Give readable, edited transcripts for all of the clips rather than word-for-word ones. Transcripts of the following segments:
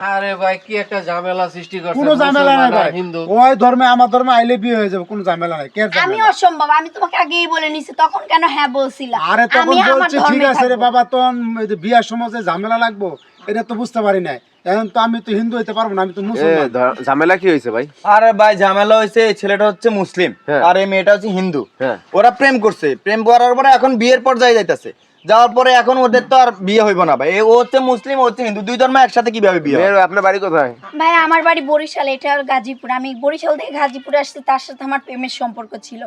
আরে ভাই কি একটা ঝামেলা সৃষ্টি করছে। কোনো ঝামেলা নাই ভাই, হিন্দু ওই ধর্মে আমার ধর্মে আইলে বিয়ে হয়ে যাবে, কোনো ঝামেলা নাই। কে আমি অসম্ভব, আমি তোমাকে আগেই বলে নিছি, তখন কেন হ্যাঁ বলছিলা? আরে তখন আমি আমার বলছি ঠিক ধর্মে আছে রে থাকবো। বাবা, তখন বিয়ার সময় যে ঝামেলা লাগবো এটা তো বুঝতে পারি নাই। এখন তো আমি তো হিন্দু হইতে পারবো না, আমি তো মুসলমান। ঝামেলা কি হয়েছে ভাই? আরে ভাই ঝামেলা হয়েছে, এই ছেলেটা হচ্ছে মুসলিম হ্যাঁ। আর এই মেয়েটা হচ্ছে হিন্দু। হ্যাঁ। ওরা প্রেম করছে, প্রেম করার পরে এখন বিয়ের পর্যায়ে যাইতেছে। যাওয়ার পরে এখন ওদের তো আর বিয়ে হইব না ভাই। ও হচ্ছে মুসলিম, ও হচ্ছে হিন্দু, দুই ধর্ম একসাথে কিভাবে বিয়ে হবে? আপনার বাড়ি কোথায়? ভাই আমার বাড়ি বরিশাল, এটা আর গাজীপুর। আমি বরিশাল থেকে গাজীপুরে আসছি, তার সাথে আমার প্রেমের সম্পর্ক ছিল।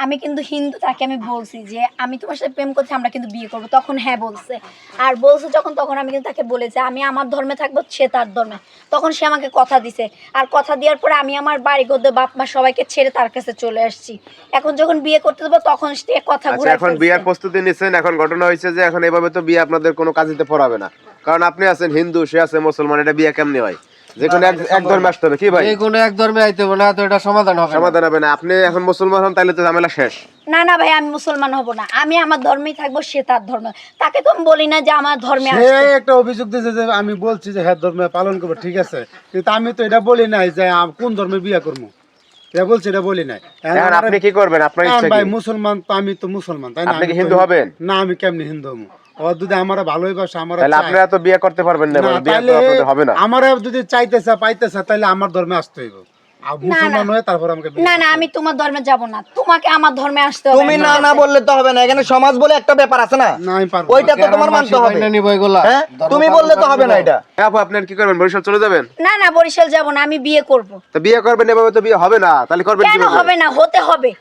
আমি কিন্তু হিন্দু, তাকে আমি বলছি যে আমি তোমার সাথে প্রেম করছি, আমরা কিন্তু বিয়ে করবো। তখন হ্যাঁ বলছে, আর বলছে যখন, তখন আমি কিন্তু তাকে বলেছি আমি আমার ধর্মে থাকবো, সে তার ধর্মে। তখন সে আমাকে কথা দিছে, আর কথা দেওয়ার পরে আমি আমার বাড়ি গদ্দে বাপ মা সবাইকে ছেড়ে তার কাছে চলে আসছি। এখন যখন বিয়ে করতে দেবো তখন সে কথা আচ্ছা, ঘুরে এখন বিয়ার প্রস্তুতি নিচ্ছেন। এখন ঘটনা হয়েছে যে এখন এভাবে তো বিয়ে আপনাদের কোনো কাজেতে পড়াবে না, কারণ আপনি আছেন হিন্দু, সে আছে মুসলমান। এটা বিয়ে কেমনি হয়? যে কোনো এক ধর্মে আসতে হবে কি ভাই? যে কোনো এক ধর্মে আইতে হবে না তো এটা সমাধান হবে না। সমাধান হবে না। আপনি এখন মুসলমান হন, তাহলে তো ঝামেলা শেষ। না না ভাই, আমি মুসলমান হব না, আমি আমার ধর্মেই থাকবো, সে তার ধর্মে। তাকে তো আমি বলি না যে আমার ধর্মে সে আসতে। একটা অভিযোগ দিয়েছে যে আমি বলছি যে হ্যাঁ ধর্মে পালন করবো, ঠিক আছে, কিন্তু আমি তো এটা বলি নাই যে কোন ধর্মে বিয়ে করবো। এটা বলছি, এটা বলি নাই। এখন আপনি কি করবেন? আপনার ইচ্ছা ভাই কি? মুসলমান তো, আমি তো মুসলমান, তাই না? আপনি কি আমি তো- হিন্দু হবেন? না, আমি কেমনি হিন্দু হবো? ও যদি আমার ভালোই বাসে, আমার তাহলে আপনারা তো বিয়ে করতে পারবেন না, বিয়ে তো আপনাদের হবে না। আমার যদি চাইতেছে পাইতেছে, তাহলে আমার ধর্মে আসতে হইব। আর মুসলমান হয়ে তারপর আমাকে বিয়ে না না, আমি তোমার ধর্মে যাব না, তোমাকে আমার ধর্মে আসতে হবে। তুমি না না বললে তো হবে না, এখানে সমাজ বলে একটা ব্যাপার আছে না, না, আমি পারবো ওইটা না। তো তোমার মানতে হবে। মাইনা নিবো এগুলা। হ্যাঁ, তুমি বললে তো হবে না এটা। হ্যাঁ আপু, আপনার কি করবেন? বরিশাল চলে যাবেন? না না, বরিশাল যাব না, আমি বিয়ে করব। তো বিয়ে করবেন, এভাবে তো বিয়ে হবে না। তাহলে করবেন কেন কিভাবে? হবে না, হতে হবে।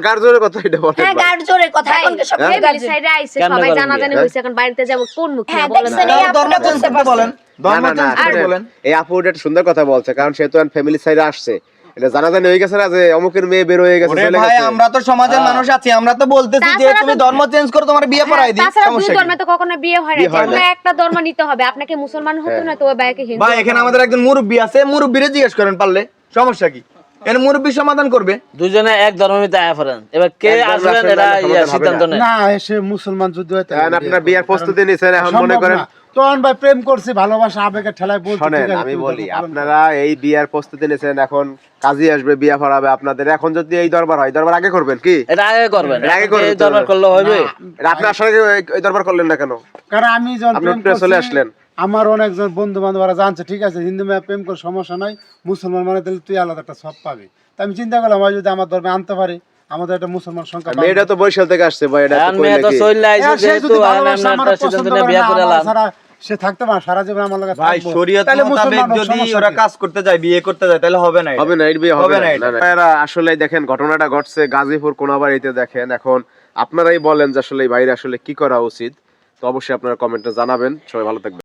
কার জোরের কথা এটা বলেন হ্যাঁ, ভাই? গাড় জোরের কথা, এখন তো সব হ্যাঁ? গাড় জোরে। সাইডে আইছে, সবাই জানাজানি হইছে, এখন বাড়িতে যাব কোন মুখে হ্যাঁ, বলেন। দেখছেন, এই ধর্ম আপনারা চেঞ্জ বলতে করতে বলেন, পারছেন। ধর্ম না, না, চেঞ্জ করতে না, বলেন। এই আপু এটা সুন্দর কথা বলছে, কারণ সে তো ফ্যামিলি সাইডে আসছে। এটা জানাজানি হয়ে গেছে না যে অমুকের মেয়ে বের হয়ে গেছে, ওরে চলে ভাই, গেছে। আমরা তো সমাজের মানুষ আছি, আমরা তো বলতেছি যে তাছাড়া তুমি তো- ধর্ম চেঞ্জ করো, তোমার বিয়ে পড়াই দিই, তাছাড়া দুই সমস্যা ধর্মে কি? তো কখনো বিয়ে হয় না, বিয়ে হয় যেকোনো না। একটা ধর্ম নিতে হবে। আপনাকে মুসলমান হতে না তো ওই ভাইকে হিন্দু। ভাই এখানে আমাদের একজন মুরব্বী আছে, মুরব্বীরে জিজ্ঞেস করেন পারলে, সমস্যা কি? এর মুরব্বী সমাধান করবে। দুজনে এক ধর্মে আয়া ফেলেন, এবার কে এক ধর্মে আসবেন আসলে এটা সমাধান হবে সিদ্ধান্ত না। নেন। না, সে মুসলমান যদি হয় তাহলে এখন বিয়ে আপনার করবো। বিয়ের প্রস্তুতি নিছেন, এখন মনে সম্ভব করেন। না। তখন ভাই প্রেম করছি, ভালোবাসা আবেগে ঠেলায় বলছি, শোনেন, ঠিক আছে, আমি তুমি বলি, ধর্ম পালন করো। আপনারা এই বিয়ার প্রস্তুতি নিছেন, এখন কাজী আসবে, বিয়া পড়াবে আপনাদের। এখন যদি এই দরবার হয়, দরবার আগে করবেন কি? এটা আগে করবেন, এটা আগে করবেন এই তো। দরবার করলে হবে? এটা আপনি আসলে এই দরবার করলেন না কেন? কারণ আমি যখন আপনি প্রেম উঠে চলে করছি, আসলেন। আমার অনেকজন বন্ধু বান্ধবরা জানছে, ঠিক আছে, হিন্দু মেয়ে প্রেম করে সমস্যা নাই, মুসলমান মানে তাহলে তুই আলাদা একটা সব পাবি। তো আমি চিন্তা করলাম, আমি যদি আমার ধর্মে আনতে পারি, আমাদের একটা মুসলমান সংখ্যা বাড়বে। মেয়েটা তো বরিশাল থেকে আসছে ভাই, এটা তো এখন কই মেয়ে তো নাকি? চলে আইছে, হ্যাঁ, সে যেহেতু যদি আর ভালোবাসে, আমরা আমার একটা সিদ্ধান্ত পছন্দ নিয়ে করে বিয়ে না, করে আমার এলাম। ছাড়া সে থাকতে পারে, সারা জীবন আমার লগে ভাই থাকবো। শরীয়ত তাহলে মোতাবেক মুসলমান হোক, যদি সমস্যা ওরা কি? কাজ করতে যায়, বিয়ে করতে যায়, তাহলে হবে না এটা। হবে না, এর বিয়ে হবে হবে না না। এটা। না, না। আপনারা আসলে দেখেন ঘটনাটা ঘটছে গাজীপুর কোনাবাড়িতে। দেখেন এখন আপনারাই বলেন যে আসলে এই বাইরে আসলে কি করা উচিত। তো অবশ্যই আপনারা কমেন্টে জানাবেন। সবাই ভালো থাকবেন।